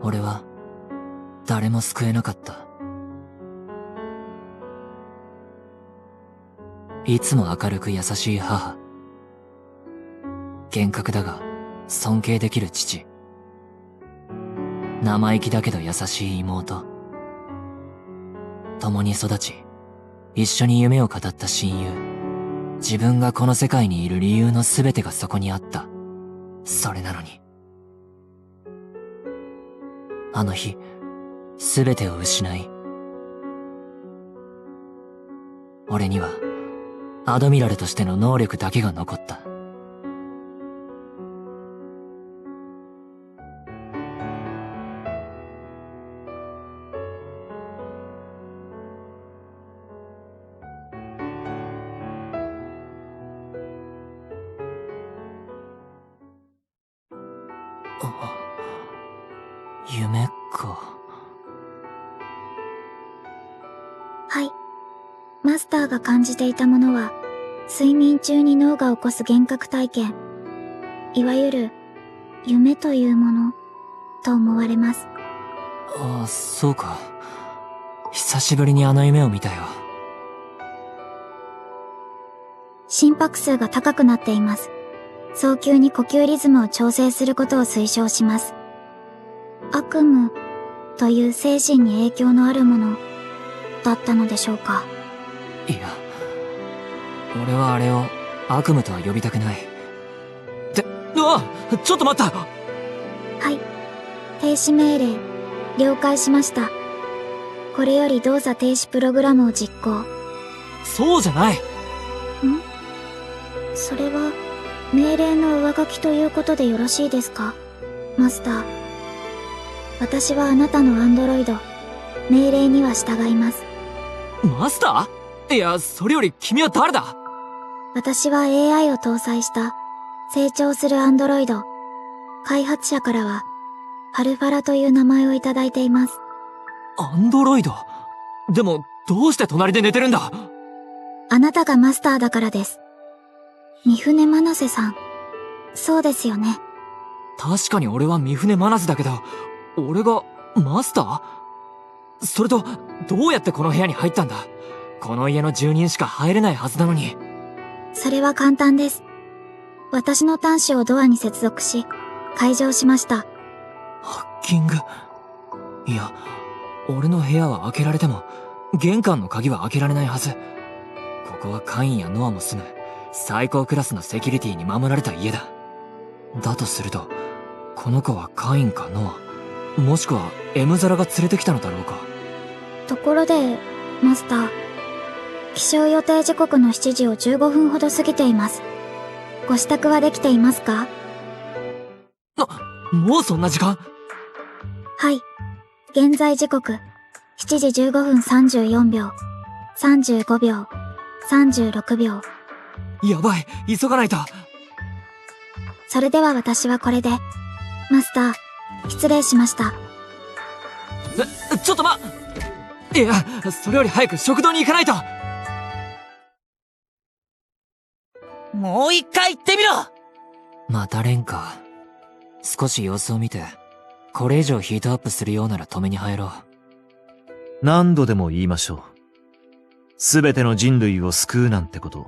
俺は誰も救えなかった。いつも明るく優しい母。厳格だが尊敬できる父。生意気だけど優しい妹。共に育ち、一緒に夢を語った親友。自分がこの世界にいる理由の全てがそこにあった。それなのに。あの日、全てを失い、俺にはアドミラルとしての能力だけが残った。夢か。はい。マスターが感じていたものは、睡眠中に脳が起こす幻覚体験、いわゆる夢というものと思われます。ああ、そうか。久しぶりにあの夢を見たよ。心拍数が高くなっています。早急に呼吸リズムを調整することを推奨します。悪夢という精神に影響のあるものだったのでしょうか。いや、俺はあれを悪夢とは呼びたくない。ちょっと待った。はい。停止命令、了解しました。これより動作停止プログラムを実行。そうじゃない。それは、命令の上書きということでよろしいですか、マスター。私はあなたのアンドロイド。命令には従います。マスター？いや、それより君は誰だ？私は AI を搭載した成長するアンドロイド。開発者からはアルファラという名前をいただいています。アンドロイド？でもどうして隣で寝てるんだ？あなたがマスターだからです。三船真瀬さん。そうですよね。確かに俺は三船真瀬だけど、俺がマスター？それとどうやってこの部屋に入ったんだ？この家の住人しか入れないはずなのに。それは簡単です。私の端子をドアに接続し、開錠しました。ハッキング？いや、俺の部屋は開けられても、玄関の鍵は開けられないはず。ここはカインやノアも住む、最高クラスのセキュリティに守られた家だ。だとすると、この子はカインかノア、もしくはエムザラが連れてきたのだろうか。ところで、マスター。起床予定時刻の7時を15分ほど過ぎています。ご支度はできていますか？もうそんな時間？はい。現在時刻、7時15分34秒、35秒、36秒。やばい、急がないと。それでは私はこれで。マスター、失礼しました。ちょっといや、それより早く食堂に行かないと。もう一回言ってみろ。またレンか。少し様子を見て、これ以上ヒートアップするようなら止めに入ろう。何度でも言いましょう。すべての人類を救うなんてこと、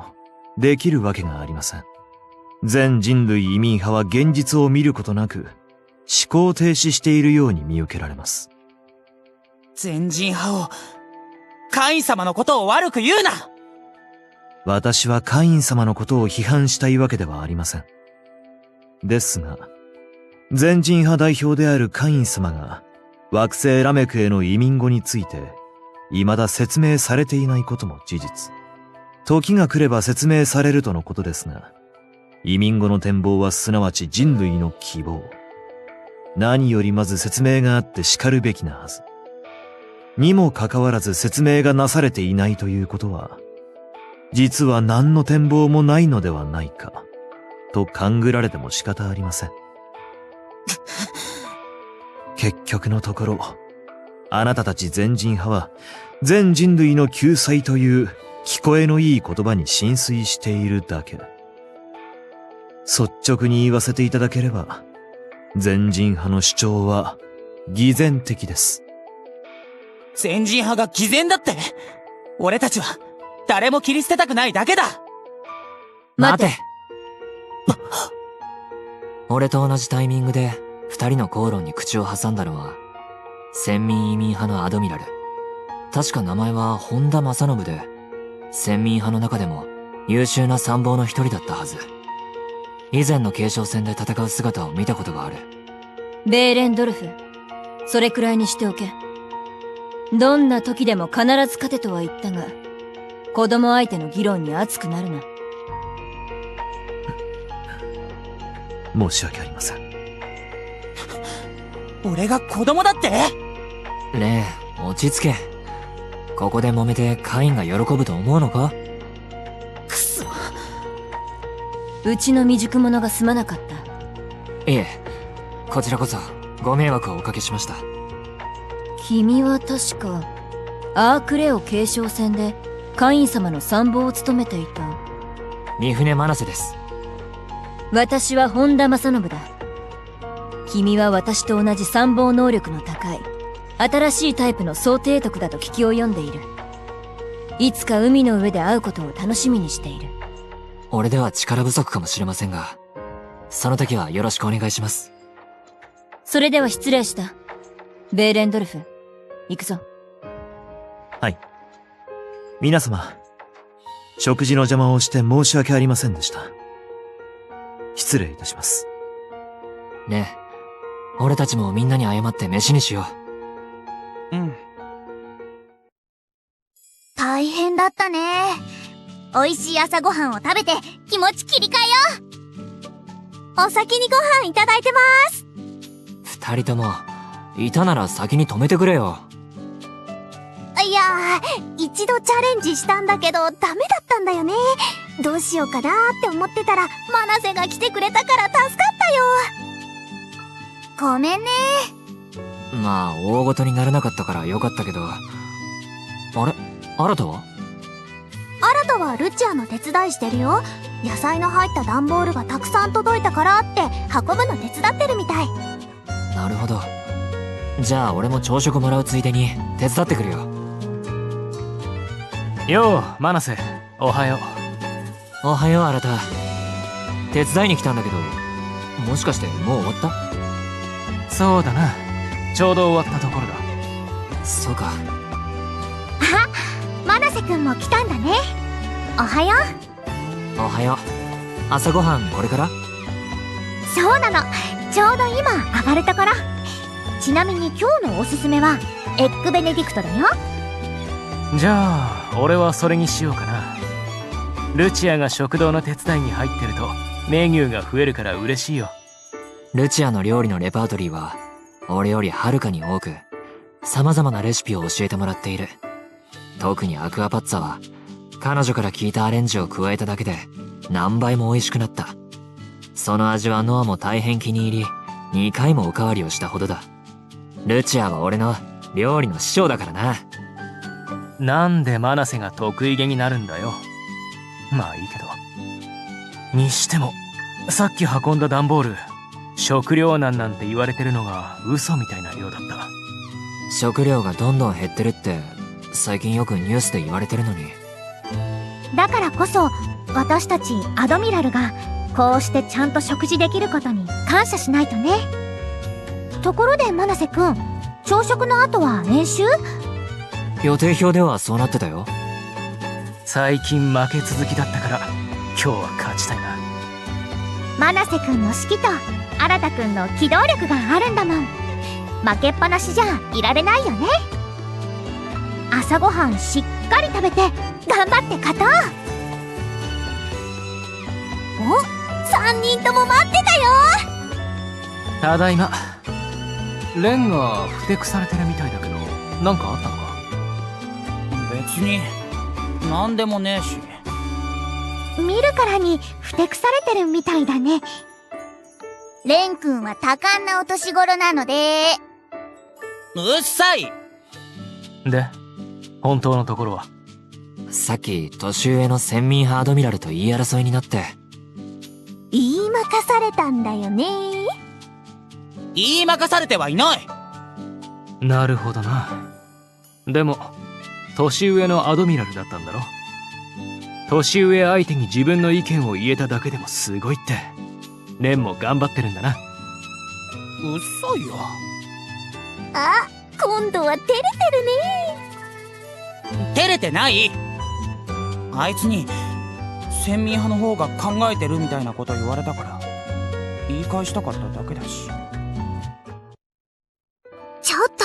できるわけがありません。全人類移民派は現実を見ることなく、思考停止しているように見受けられます。全人派を、カイン様のことを悪く言うな。私はカイン様のことを批判したいわけではありません。ですが、全人派代表であるカイン様が、惑星ラメクへの移民後について、未だ説明されていないことも事実。時が来れば説明されるとのことですが、移民後の展望はすなわち人類の希望。何よりまず説明があって叱るべきなはず。にもかかわらず説明がなされていないということは、実は何の展望もないのではないか、と勘ぐられても仕方ありません。結局のところ、あなたたち全人派は、全人類の救済という聞こえのいい言葉に心酔しているだけ。率直に言わせていただければ、全人派の主張は、偽善的です。全人派が偽善だって？俺たちは誰も切り捨てたくないだけだ。待て。俺と同じタイミングで二人の口論に口を挟んだのは先民移民派のアドミラル。確か名前は本田正信で、先民派の中でも優秀な参謀の一人だったはず。以前の継承戦で戦う姿を見たことがある。ベーレンドルフ、それくらいにしておけ。どんな時でも必ず勝てとは言ったが、子供相手の議論に熱くなるな。申し訳ありません。俺が子供だって？レイ、落ち着け。ここで揉めてカインが喜ぶと思うのか？くそ。うちの未熟者がすまなかった。いえ、こちらこそご迷惑をおかけしました。君は確かアークレオ継承戦でカイン様の参謀を務めていた三船真瀬です。私は本田正信だ。君は私と同じ参謀能力の高い新しいタイプの総提督だと聞き及んでいる。いつか海の上で会うことを楽しみにしている。俺では力不足かもしれませんが、その時はよろしくお願いします。それでは失礼した。ベーレンドルフ、行くぞ。はい。皆様、食事の邪魔をして申し訳ありませんでした。失礼いたします。ねえ、俺たちもみんなに謝って飯にしようん。大変だったね。美味しい朝ごはんを食べて気持ち切り替えよう。お先にご飯いただいてます。二人とも、いたなら先に止めてくれよ。いやー、一度チャレンジしたんだけどダメだったんだよね。どうしようかなーって思ってたらマナセが来てくれたから助かったよ。ごめんね。まあ、大ごとにならなかったからよかったけど。あれ？新たは？新たはルチアの手伝いしてるよ。野菜の入った段ボールがたくさん届いたからって運ぶの手伝ってるみたい。なるほど。じゃあ俺も朝食もらうついでに手伝ってくるよ。よう、マナセ、おはよう。おはよう、新た。手伝いに来たんだけど、もしかしてもう終わった？そうだな。ちょうど終わったところだ。そうか。あ、マナセくんも来たんだね。おはよう。おはよう。朝ごはんこれから？そうなの。ちょうど今上がるところ。ちなみに今日のおすすめはエッグベネディクトだよ。じゃあ俺はそれにしようかな。ルチアが食堂の手伝いに入ってるとメニューが増えるから嬉しいよ。ルチアの料理のレパートリーは俺よりはるかに多く、様々なレシピを教えてもらっている。特にアクアパッツァは彼女から聞いたアレンジを加えただけで何倍も美味しくなった。その味はノアも大変気に入り、2回もおかわりをしたほどだ。ルチアは俺の料理の師匠だからな。なんでマナセが得意げになるんだよ。まあいいけど。にしても、さっき運んだ段ボール、食糧難なんて言われてるのが嘘みたいな量だった。食料がどんどん減ってるって最近よくニュースで言われてるのに。だからこそ私たちアドミラルがこうしてちゃんと食事できることに感謝しないとね。ところでマナセくん、朝食の後は練習？予定表ではそうなってたよ。最近負け続きだったから今日は勝ちたいな。マナセくんの指揮と新くんの機動力があるんだもん。負けっぱなしじゃいられないよね。朝ごはんしっかり食べて頑張って勝とう。お、3人とも待ってたよ。ただいま。レンがふてくされてるみたいだけど、なんかあったのか？別になんでもねえし。見るからにふてくされてるみたいだね。レン君は多感なお年頃なので。うっさい。で、本当のところは？さっき年上の先民派アドミラルと言い争いになって。言いまかされたんだよね。言いまかされてはいない。なるほどな。でも年上のアドミラルだったんだろ。年上相手に自分の意見を言えただけでもすごいって。レンも頑張ってるんだな。うっそいよ。あ、今度は照れてるね。照れてない。あいつに先民派の方が考えてるみたいなこと言われたから言い返したかっただけだし。ちょっと、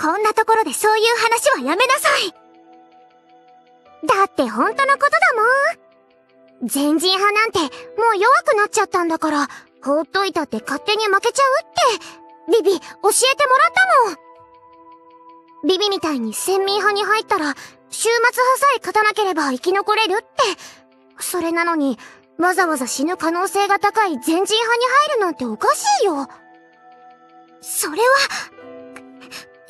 こんなところでそういう話はやめなさい。だって本当のことだもん。全人派なんてもう弱くなっちゃったんだから、放っといたって勝手に負けちゃうって、ビビ教えてもらったもん。ビビみたいに先民派に入ったら、終末派さえ勝たなければ生き残れるって。それなのに、わざわざ死ぬ可能性が高い全人派に入るなんておかしいよ。それは、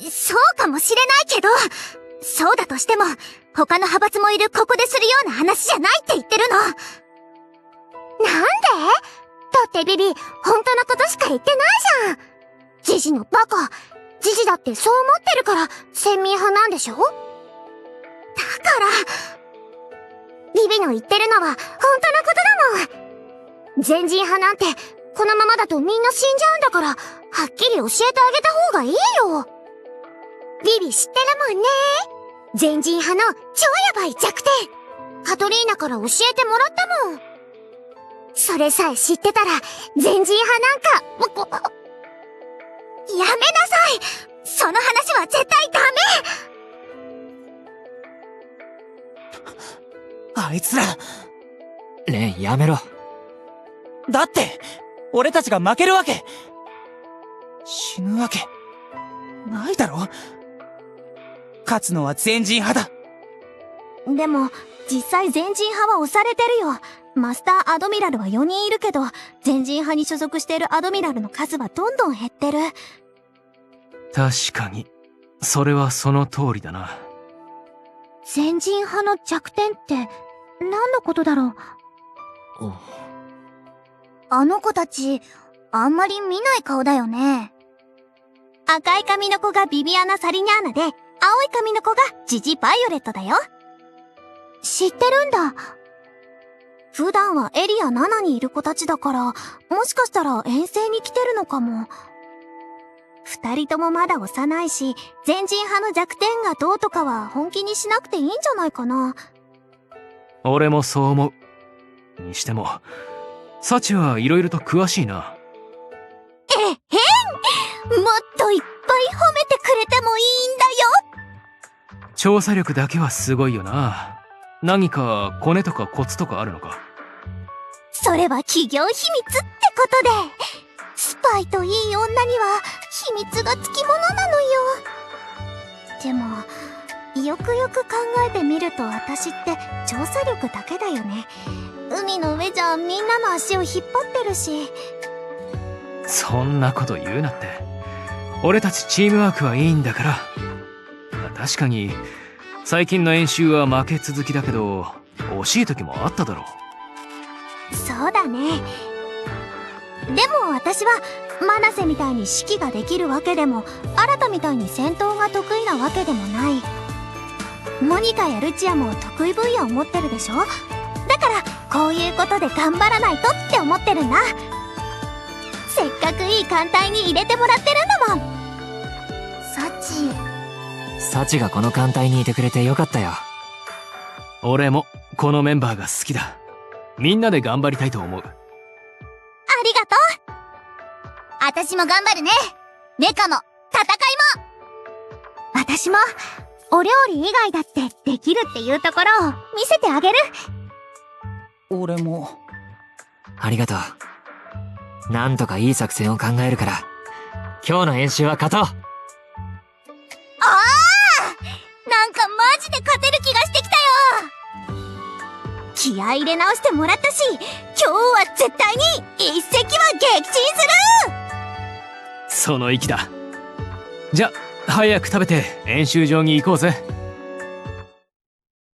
そうかもしれないけど、そうだとしても、他の派閥もいるここでするような話じゃないって言ってるの。なんで？だってビビ、本当のことしか言ってないじゃん。ジジのバカ。ジジだってそう思ってるから、先民派なんでしょ？だから、ビビの言ってるのは本当のことだもん。全人派なんて、このままだとみんな死んじゃうんだから、はっきり教えてあげた方がいいよ。ビビ知ってるもんね。全人派の超やばい弱点。カトリーナから教えてもらったもん。それさえ知ってたら、全人派なんか、やめなさい。その話は絶対ダメ。あいつら。レン、やめろ。だって、俺たちが負けるわけ、死ぬわけ、ないだろ。勝つのは全人派だ。でも、実際全人派は押されてるよ。マスターアドミラルは4人いるけど、全人派に所属しているアドミラルの数はどんどん減ってる。確かに、それはその通りだな。全人派の弱点って、何のことだろう。あの子たち、あんまり見ない顔だよね。赤い髪の子がビビアナ・サリニャーナで、青い髪の子がジジ・バイオレットだよ。知ってるんだ。普段はエリア7にいる子たちだから、もしかしたら遠征に来てるのかも。二人ともまだ幼いし、全人派の弱点がどうとかは本気にしなくていいんじゃないかな。俺もそう思う。にしても、サチはいろいろと詳しいな。もっといっぱい褒めてくれてもいいんだよ。調査力だけはすごいよな。何かコネとかコツとかあるのか？それは企業秘密ってことで、スパイといい女には秘密がつきものなのよ。でも、よくよく考えてみると私って調査力だけだよね。海の上じゃみんなの足を引っ張ってるし。そんなこと言うなって。俺たちチームワークはいいんだから。確かに最近の演習は負け続きだけど、惜しい時もあっただろう。そうだね。でも私はマナセみたいに指揮ができるわけでも、新たみたいに戦闘が得意なわけでもない。モニカやルチアも得意分野を持ってるでしょ。だからこういうことで頑張らないとって思ってるんだ。せっかくいい艦隊に入れてもらってるんだもん。サチがこの艦隊にいてくれてよかったよ。俺もこのメンバーが好きだ。みんなで頑張りたいと思う。ありがとう。私も頑張るね。メカも戦いも。私もお料理以外だってできるっていうところを見せてあげる。俺も。ありがとう。なんとかいい作戦を考えるから、今日の演習は勝とう。なんかマジで勝てる気がしてきたよ。気合い入れ直してもらったし、今日は絶対に一石は撃沈する。その意気だ。じゃ、早く食べて演習場に行こうぜ。